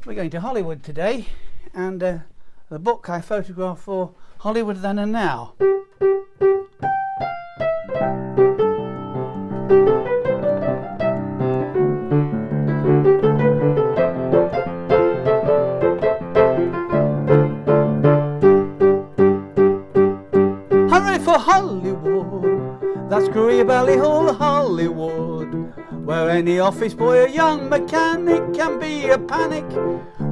We're going to Hollywood today, and the book I photographed for Hollywood Then and Now. Hooray for Hollywood, that's Career Valley Hall, Hollywood, where any office boy or young mechanic can be a panic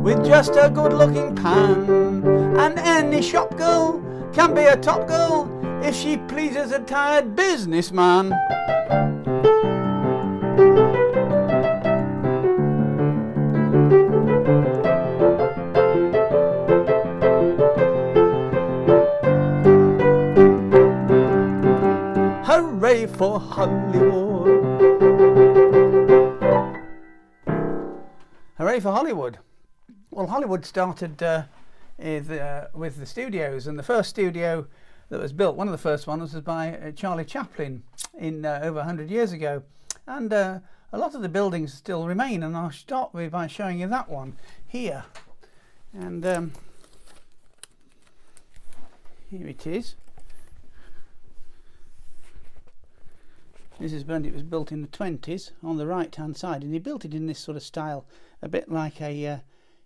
with just a good-looking pan, and any shop girl can be a top girl if she pleases a tired businessman. Hooray for Hollywood! Hooray for Hollywood! Well, Hollywood started with the studios, and the first studio that was built, one of the first ones, was by Charlie Chaplin in over 100 years ago, and a lot of the buildings still remain, and I'll start by showing you that one here. And here it is. This is when it was built in the 20s on the right hand side, and he built it in this sort of style, a bit like a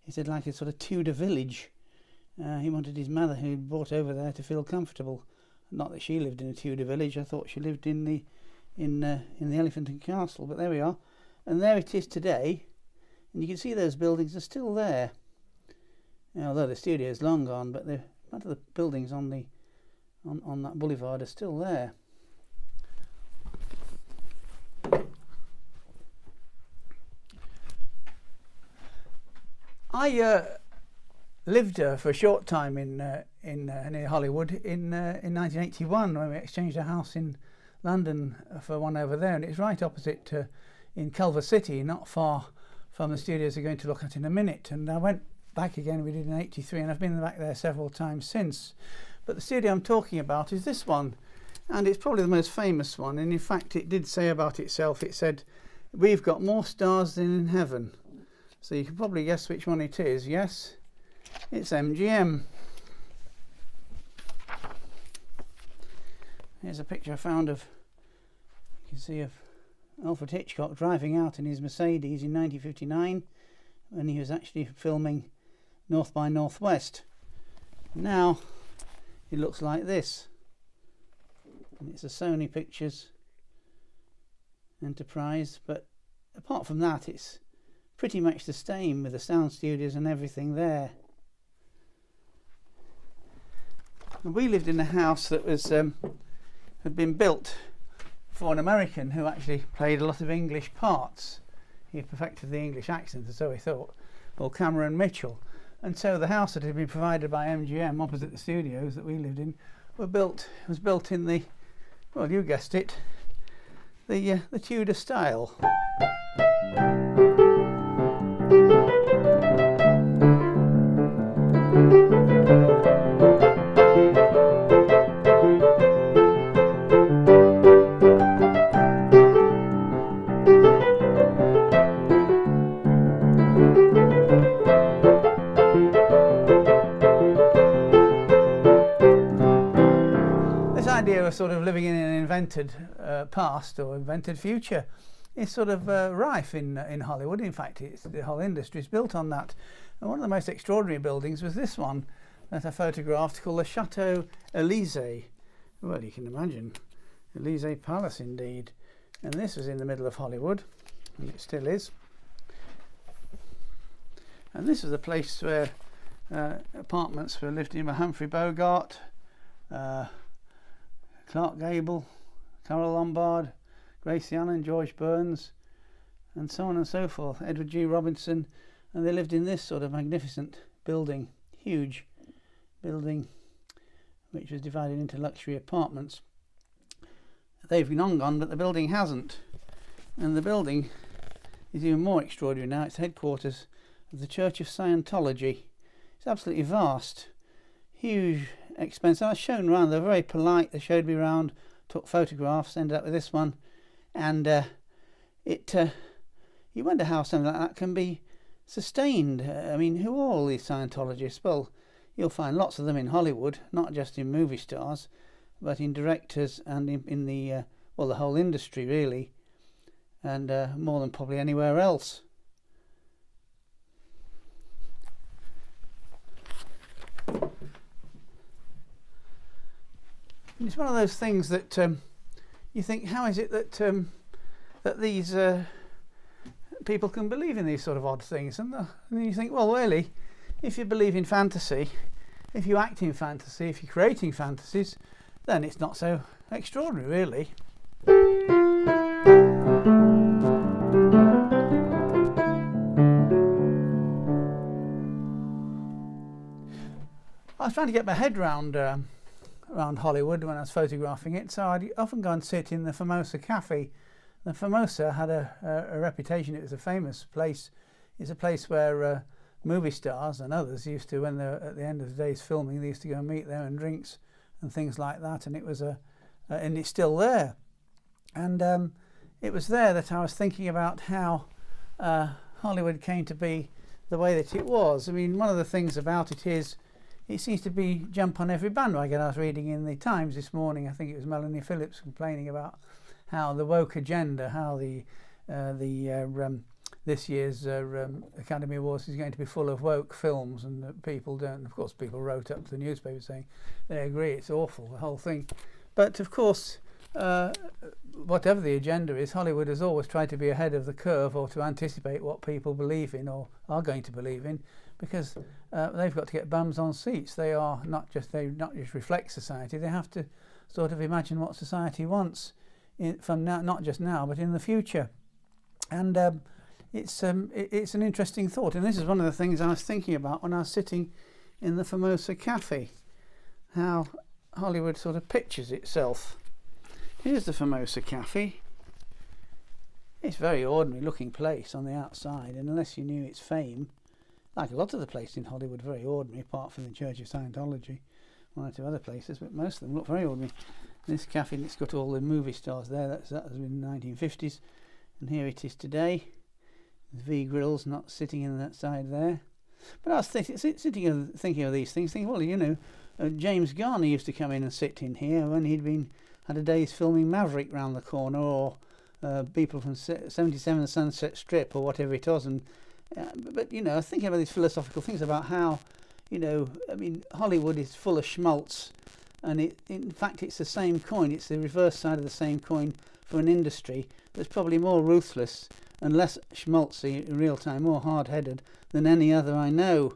he said like a sort of Tudor village. He wanted his mother, who he'd brought over there, to feel comfortable. Not that she lived in a Tudor village. I thought she lived in the Elephant and Castle, but there we are. And there it is today, and you can see those buildings are still there. Although the studio is long gone, but a lot of the buildings on that boulevard are still there. I lived for a short time in near Hollywood in 1981, when we exchanged a house in London for one over there, and it's right opposite in Culver City, not far from the studios we're going to look at in a minute. And I went back again, we did in '83, and I've been back there several times since. But the studio I'm talking about is this one, and it's probably the most famous one, and in fact it did say about itself, it said, "We've got more stars than in heaven." So you can probably guess which one it is. Yes, it's MGM. Here's a picture I found of, you can see, of Alfred Hitchcock driving out in his Mercedes in 1959 when he was actually filming North by Northwest. Now it looks like this, and it's a Sony Pictures Enterprise, but apart from that it's pretty much the same, with the sound studios and everything there. And we lived in a house that was had been built for an American who actually played a lot of English parts. He had perfected the English accent, so we thought, well, Cameron Mitchell. And so the house that had been provided by MGM opposite the studios that we lived in was built in the, well, you guessed it, the Tudor style. Sort of living in an invented past or invented future is sort of rife in Hollywood. In fact, the whole industry is built on that. And one of the most extraordinary buildings was this one that I photographed, called the Chateau Elysee. Well, you can imagine, Elysee Palace indeed. And this was in the middle of Hollywood, and it still is. And this was a place where apartments were lived in by Humphrey Bogart, Clark Gable, Carole Lombard, Gracie Allen, George Burns, and so on and so forth, Edward G. Robinson, and they lived in this sort of magnificent building, huge building, which was divided into luxury apartments. They've long gone, but the building hasn't, and the building is even more extraordinary now. It's headquarters of the Church of Scientology. It's absolutely vast, huge, expensive. I was shown around. They're very polite. They showed me around, took photographs, ended up with this one, and you wonder how something like that can be sustained. I mean, who are all these Scientologists? Well, you'll find lots of them in Hollywood, not just in movie stars, but in directors and in the the whole industry really, and more than probably anywhere else. It's one of those things that you think, how is it that that these people can believe in these sort of odd things? And then you think, well, really, if you believe in fantasy, if you act in fantasy, if you're creating fantasies, then it's not so extraordinary, really. I was trying to get my head round Hollywood when I was photographing it, so I'd often go and sit in the Formosa Cafe. The Formosa had a reputation. It was a famous place. It's a place where movie stars and others used to, when they're at the end of the day's filming, they used to go and meet there and drinks and things like that. And it was and it's still there. And it was there that I was thinking about how Hollywood came to be the way that it was. I mean, one of the things about it is it seems to be jump on every bandwagon. I was reading in the Times this morning, I think it was Melanie Phillips complaining about how the woke agenda, how this year's Academy Awards is going to be full of woke films, and that people don't. Of course, people wrote up to the newspaper saying they agree it's awful, the whole thing. But of course, whatever the agenda is, Hollywood has always tried to be ahead of the curve, or to anticipate what people believe in or are going to believe in, because they've got to get bums on seats. They not just reflect society. They have to sort of imagine what society wants from now, not just now, but in the future. And it's an interesting thought. And this is one of the things I was thinking about when I was sitting in the Formosa Cafe, how Hollywood sort of pictures itself. Here's the Formosa Cafe. It's a very ordinary looking place on the outside, and unless you knew its fame, like a lot of the places in Hollywood, very ordinary, apart from the Church of Scientology, one or two other places, but most of them look very ordinary. This cafe, it's got all the movie stars there. That was in the 1950s, and here it is today. The V Grills not sitting in that side there. But I was thinking of these things, thinking, well, you know, James Garner used to come in and sit in here when he'd had a day's filming Maverick round the corner, or people from 77 Sunset Strip, or whatever it was. And but you know, I was thinking about these philosophical things about how, you know, I mean, Hollywood is full of schmaltz, and in fact it's the same coin. It's the reverse side of the same coin for an industry that's probably more ruthless and less schmaltzy in real time, more hard-headed than any other I know.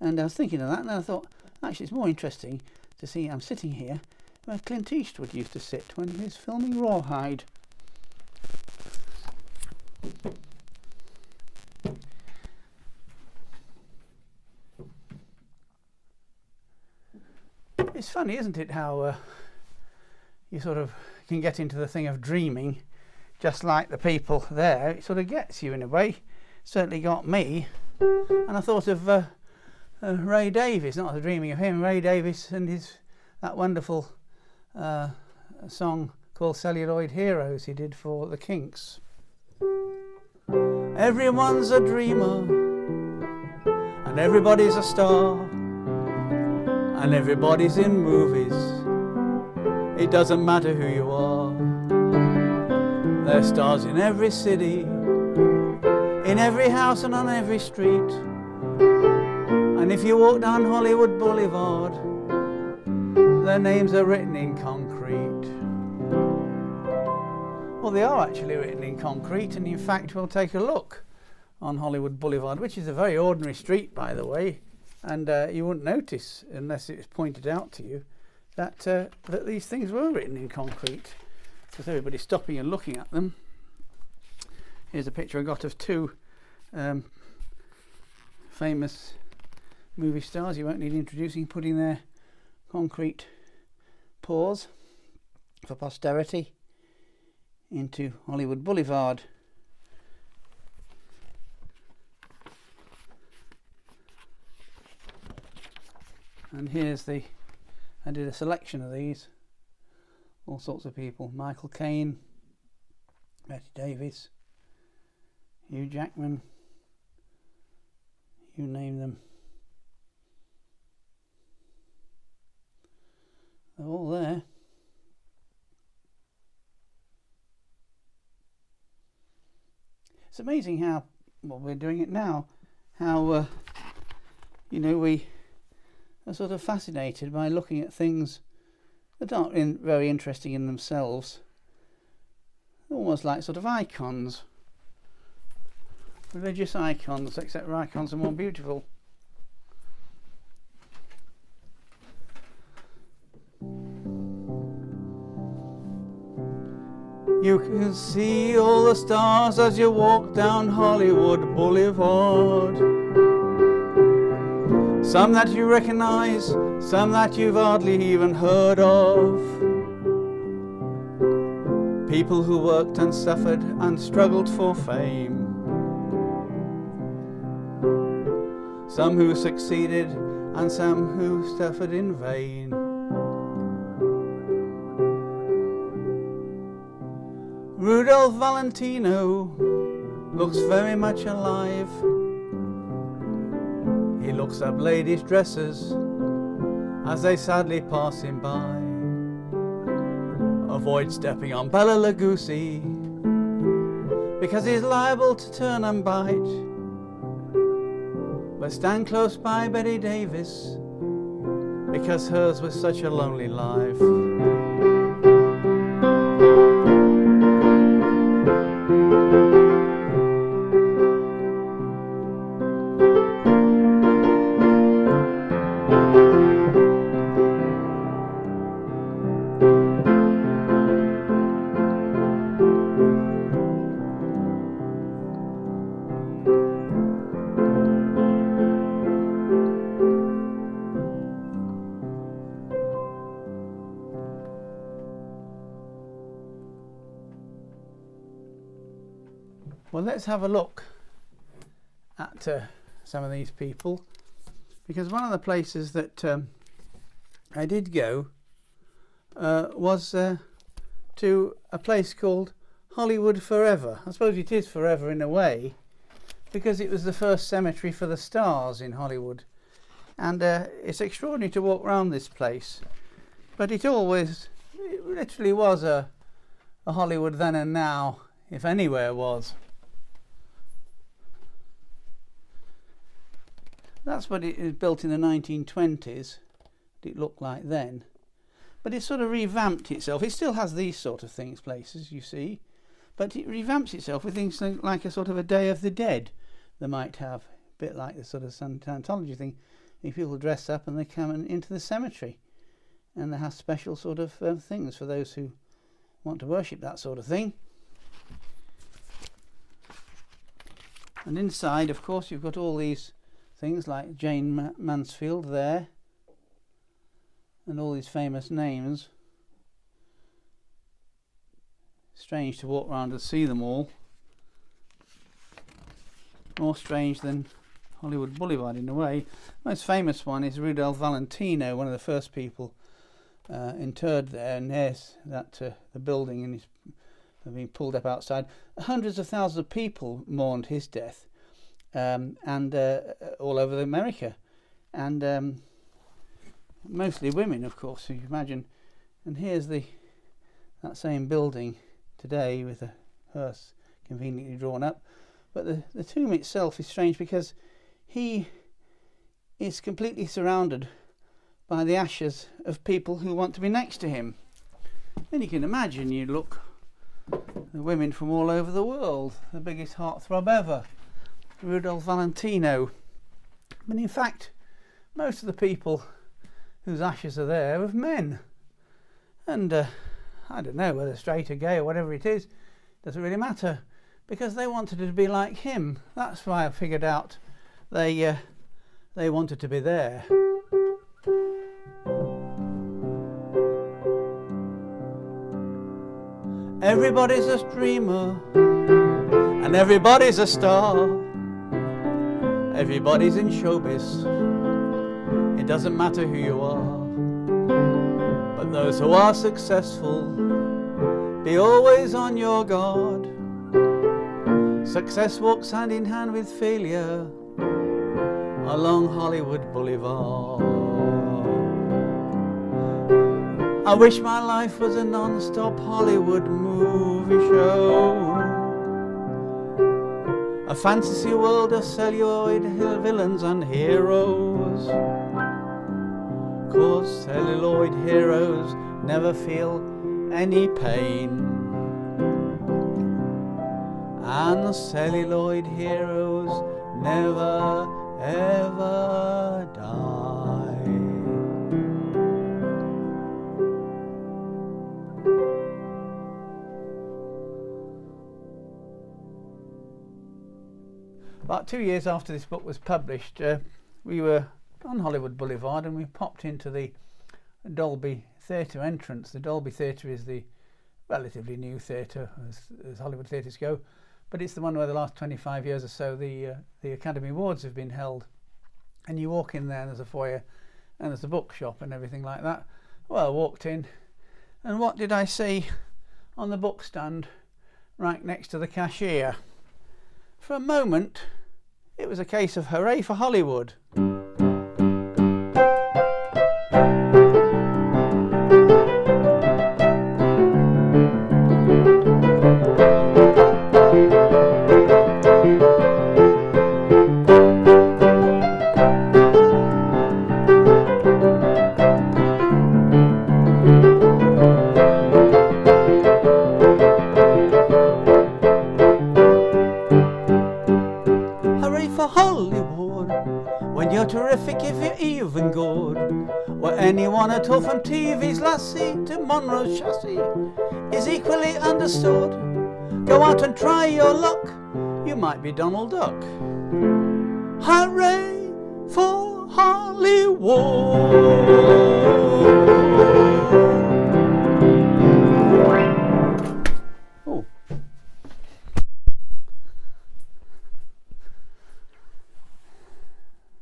And I was thinking of that, and I thought, actually it's more interesting to see I'm sitting here where Clint Eastwood used to sit when he was filming Rawhide. It's funny, isn't it, how you sort of can get into the thing of dreaming, just like the people there. It sort of gets you in a way. Certainly got me. And I thought of Ray Davies, not dreaming of him, Ray Davies and that wonderful song called Celluloid Heroes he did for the Kinks. Everyone's a dreamer, and everybody's a star, and everybody's in movies. It doesn't matter who you are. There's stars in every city, in every house and on every street. And if you walk down Hollywood Boulevard, their names are written in concrete. Well, they are actually written in concrete, and in fact we'll take a look on Hollywood Boulevard, which is a very ordinary street, by the way, and you wouldn't notice, unless it's pointed out to you, that that these things were written in concrete, because everybody's stopping and looking at them. Here's a picture I got of two famous movie stars, you won't need introducing, putting their concrete paws for posterity into Hollywood Boulevard. And here's I did a selection of these, all sorts of people: Michael Caine, Betty Davis, Hugh Jackman, you name them. They're all there. It's amazing how, well, we're doing it now, how, we are sort of fascinated by looking at things that aren't very interesting in themselves. Almost like sort of icons. Religious icons, except icons are more beautiful. You can see all the stars as you walk down Hollywood Boulevard. Some that you recognize, some that you've hardly even heard of. People who worked and suffered and struggled for fame. Some who succeeded and some who suffered in vain. Rudolph Valentino looks very much alive. He looks up ladies' dresses as they sadly pass him by. Avoid stepping on Bela Lugosi because he's liable to turn and bite. But stand close by Betty Davis because hers was such a lonely life. Well, let's have a look at some of these people, because one of the places that I did go was to a place called Hollywood Forever. I suppose it is forever in a way, because it was the first cemetery for the stars in Hollywood, and it's extraordinary to walk around this place. But it literally was a Hollywood then and now, if anywhere was. That's what it was built in the 1920s. It looked like then. But it sort of revamped itself. It still has these sort of things, places, you see. But it revamps itself with things like a sort of a Day of the Dead they might have. A bit like the sort of Scientology thing. People dress up and they come into the cemetery. And they have special sort of things for those who want to worship that sort of thing. And inside, of course, you've got all these things like Jane Mansfield there, and all these famous names. Strange to walk around and see them all. More strange than Hollywood Boulevard in a way. Most famous one is Rudolph Valentino, one of the first people interred there, and there's that the building, and he's being pulled up outside. Hundreds of thousands of people mourned his death. And all over America, and mostly women, of course, you can imagine. And here's that same building today with a hearse conveniently drawn up. But the tomb itself is strange because he is completely surrounded by the ashes of people who want to be next to him. And you can imagine, you look, the women from all over the world, the biggest heartthrob ever. Rudolph Valentino. But in fact, most of the people whose ashes are there are men. And I don't know whether straight or gay or whatever it is, doesn't really matter, because they wanted to be like him. That's why I figured out they wanted to be there. Everybody's a dreamer and everybody's a star. Everybody's in showbiz, it doesn't matter who you are. But those who are successful, be always on your guard. Success walks hand in hand with failure, along Hollywood Boulevard. I wish my life was a non-stop Hollywood movie show, a fantasy world of celluloid villains and heroes. 'Cause celluloid heroes never feel any pain, and the celluloid heroes never ever die. About 2 years after this book was published, we were on Hollywood Boulevard and we popped into the Dolby Theatre entrance. The Dolby Theatre is the relatively new theatre as Hollywood theatres go, but it's the one where the last 25 years or so the Academy Awards have been held. And you walk in there and there's a foyer and there's a bookshop and everything like that. Well, I walked in and what did I see on the book stand right next to the cashier? For a moment it was a case of hooray for Hollywood. When you're terrific, if you're even good, or anyone at all from TV's Lassie to Monroe's Chassis is equally understood. Go out and try your luck, you might be Donald Duck. Hooray for Hollywood!